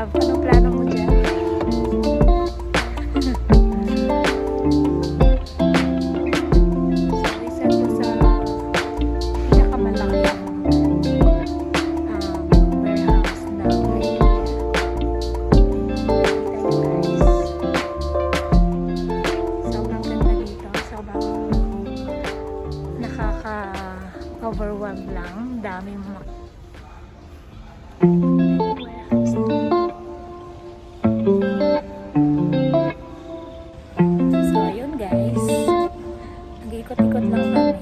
love. Anong plano mo dyan? So, isa to sa pinakamalaki warehouse na Ikea. Sobrang ganda dito. Sobrang nakaka-overwhelm lang. Dami mga warehouse. So, ayun guys. Nag-ikot-ikot lang kami.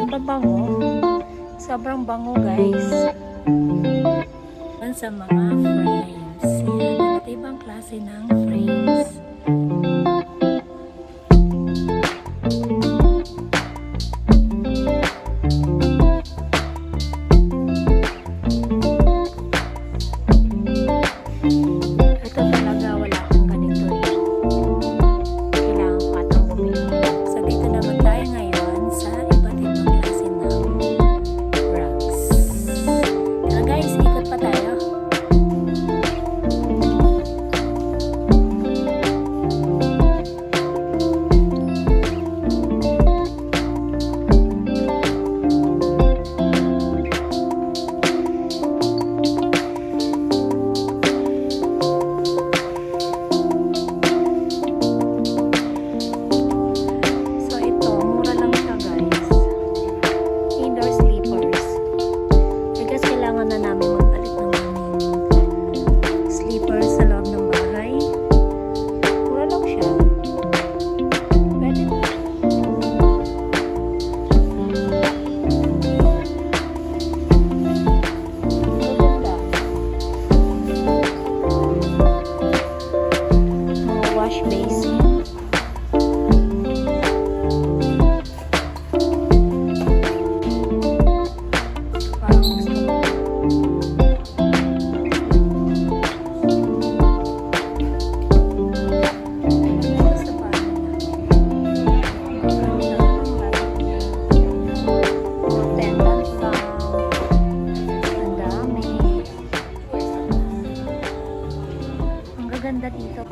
Ang bango. Sobrang bango guys. Sa mga frames. Yan, iba't ibang klase ng frames. Ito talaga wala akong ganito eh. Kailangan ko atang bumili. So dito naman tayo ngayon sa iba't ibang klase ng rugs. Pero guys, ikot pa tayo. Ganda dito.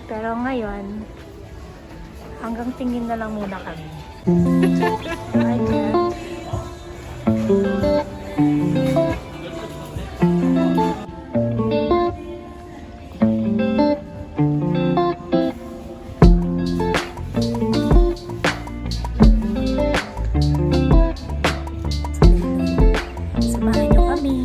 Pero ngayon, hanggang tingin na lang muna kami. Ayan. Samahan nyo kami.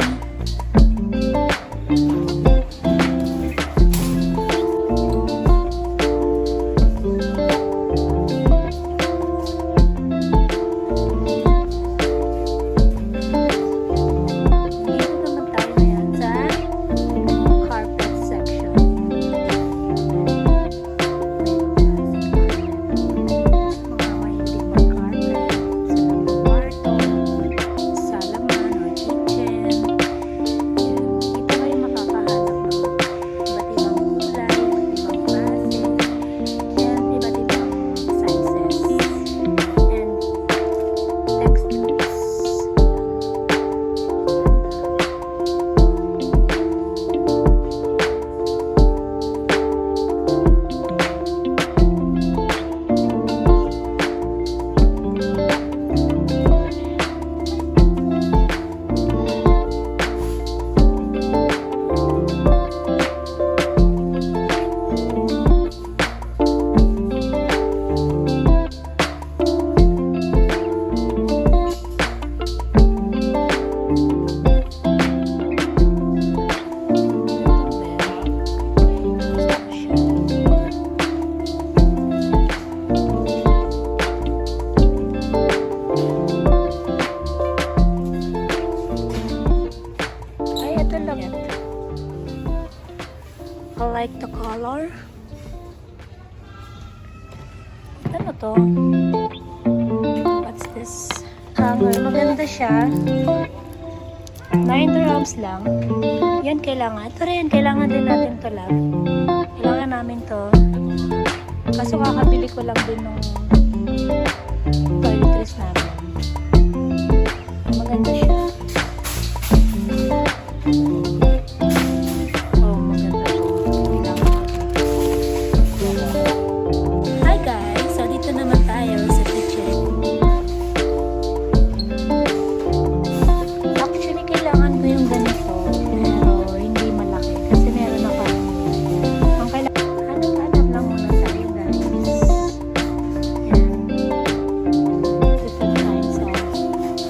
Ito lang. I like the color. Ano to? What's this? Hanger. Maganda siya. 9 dirhams lang. Yan kailangan. Ito rin. Kailangan din natin to, love. Kailangan namin to. Kaso kakabili ko lang din ng toiletries namin. Maganda siya. Oh, maganda to. Hi guys! So, dito naman tayo sa kitchen. Actually, kailangan ko yung ganito. Pero, hindi malaki. Kasi meron ako. Ang kailangan, hanap-hanap lang muna tayo guys. Yan. Different kinds of knives.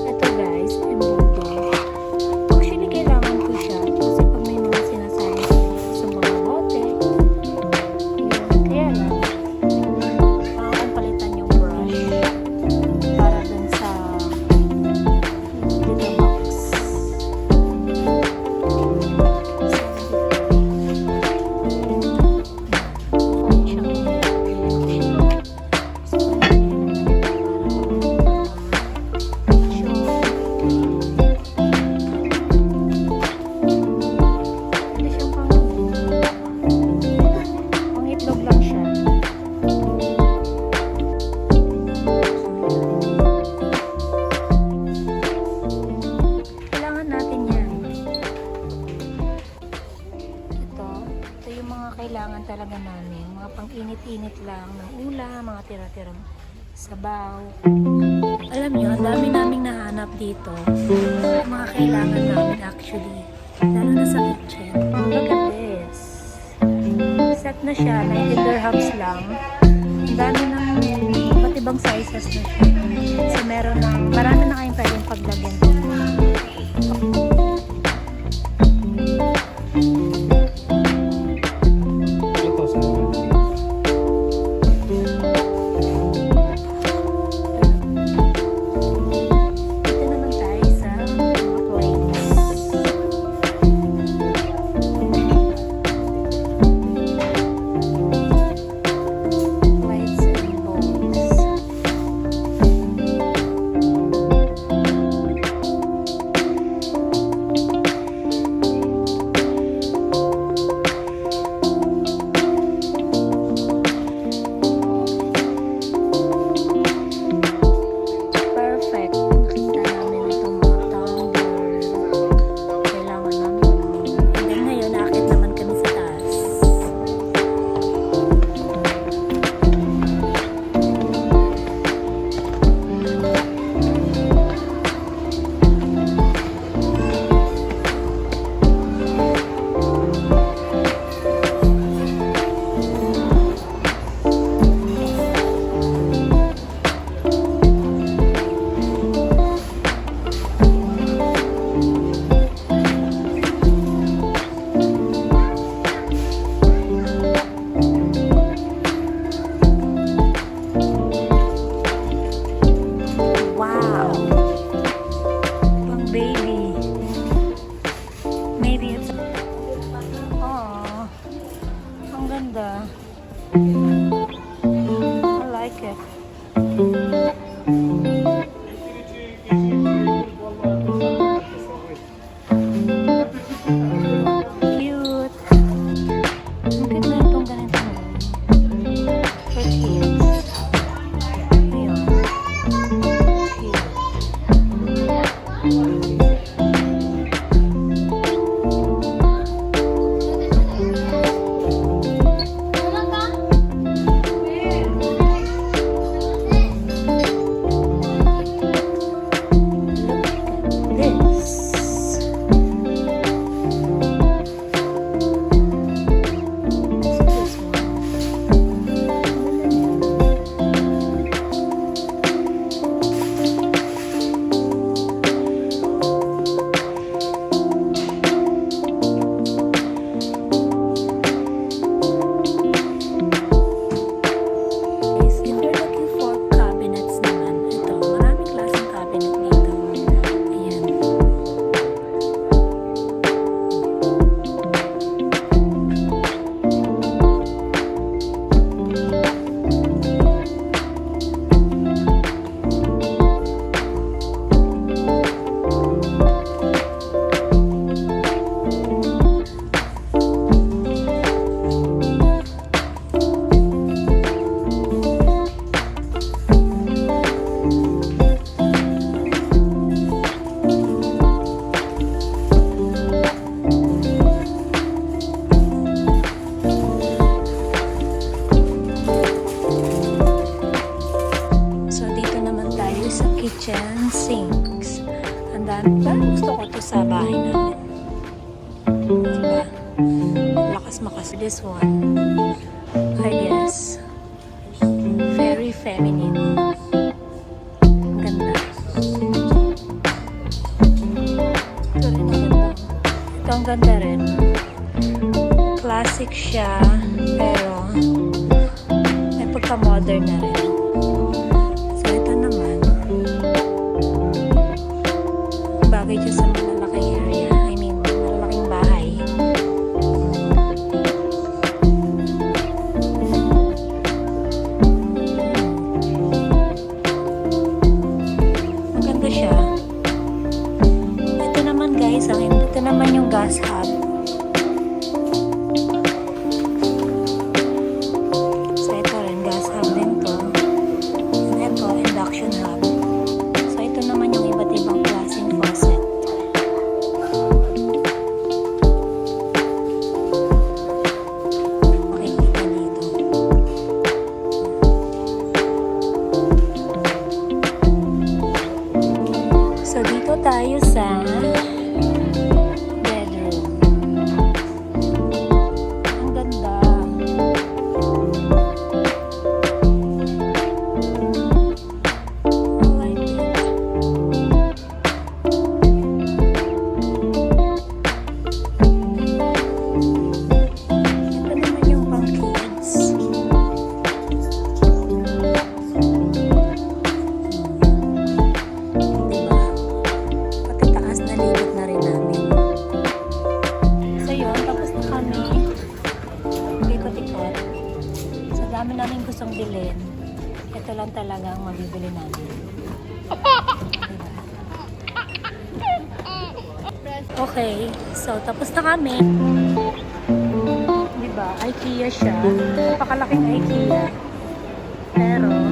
Ito guys, embudo. Actually, kailangan ko siya kasi pag may mga sinasayang sa mga bote, yun, kaya lang, kailangan palitan yung brush para dun sa little box. Fine siyang hindi siya pang itlog lang siya. Kailangan natin yan. Ito yung mga kailangan talaga namin. Mga pang-init-init lang ng ulam, mga tira-tirang sabaw. Alam nyo, ang dami naming nahanap dito. Yung mga kailangan namin actually. Lalo na sa kitchen. Look at this. Set na siya, 90 dirhams lang. Ang dami ng iba't ibang sizes na siya. So meron ng, marami na kayong pwedeng paglagyan dito. Dito naman tayo sa mga plates. Plates and bowls. Diba? Lakas makas. This one, I guess, very feminine. Ang ganda. Ito rin ang ganda. Ito ang ganda rin. Classic siya, pero may pagka-modern na rin. So, ito naman, bagay siya sa malalaking area. I mean, malalaking bahay. Maganda siya. Ito naman guys, ito naman yung gas hub. So ito rin, gas hub din to. And ito, induction hub. So ito naman yung iba't ibang klaseng faucet. Makikita dito. So dito tayo sa bedroom. Ang ganda. I like it. Ito naman yung pang kids. Diba? Pati taas na ligot na rin namin. So yun, tapos na kami. Ikot-ikot. Sa dami namin gustong bilhin, ito lang talaga ang mabibili namin. Diba? Okay, so tapos na kami. Diba? Ikea siya. Napakalaking Ikea. Pero